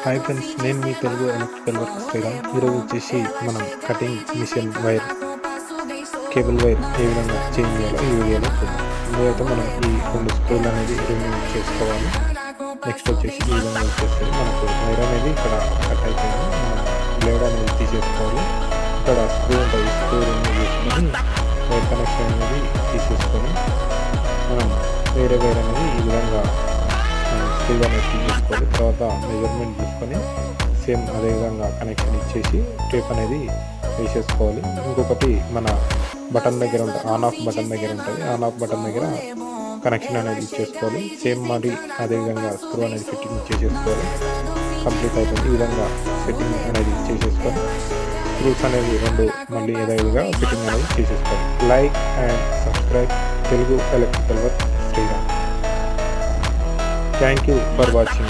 Hi friends, నేను మీ Telugu electrical work Sriram. ఈరోజు వచ్చేసి మనం cutting machine wire, cable wire ఏ విధంగా చేంజ్ చేయాలో ఈ వీడియోలో చూద్దాం. ముందుగా మనం ఈ 2 స్క్రూలు అనేది రిమూవ్ చేసుకోవాలి. నెక్స్ట్ వచ్చేసి ఈ విధంగా వచ్చేస్తుంది. మనకు వైర్ అనేది ఇక్కడ కట్ అయిపోయింది. మనం బ్లేడ్ అనేది తీసేసుకోవాలి. ఇక్కడ స్క్రూ ఉంటుంది, స్క్రూ రిమూవ్ చేసుకొని వైర్ కనెక్షన్ అనేది తీసేసుకొని మనం వేరే వైర్ అనేది ఈ విధంగా స్క్రూ అనేది తీసుకోవాలి. తర్వాత మెజర్మెంట్ తీసుకొని సేమ్ అదేవిధంగా కనెక్షన్ ఇచ్చేసి టేప్ అనేది వేసేసుకోవాలి. ఇంకొకటి మన బటన్ దగ్గర ఉంటుంది, ఆన్ ఆఫ్ బటన్ దగ్గర ఉంటుంది. ఆన్ ఆఫ్ బటన్ దగ్గర కనెక్షన్ అనేది ఇచ్చేసుకోవాలి. సేమ్ మరి అదేవిధంగా స్క్రూ అనేది ఫిట్టింగ్ చేసేసుకోవాలి. కంప్లీట్ అయిపోయింది. ఈ విధంగా ఫిట్టింగ్ అనేది చేసేసుకొని స్క్రూస్ అనేది 2 మళ్ళీ యథావిధిగా ఫిట్టింగ్ అనేది చేసేసుకోవాలి. Like and subscribe Telugu electrical work Sriram. Thank you for watching.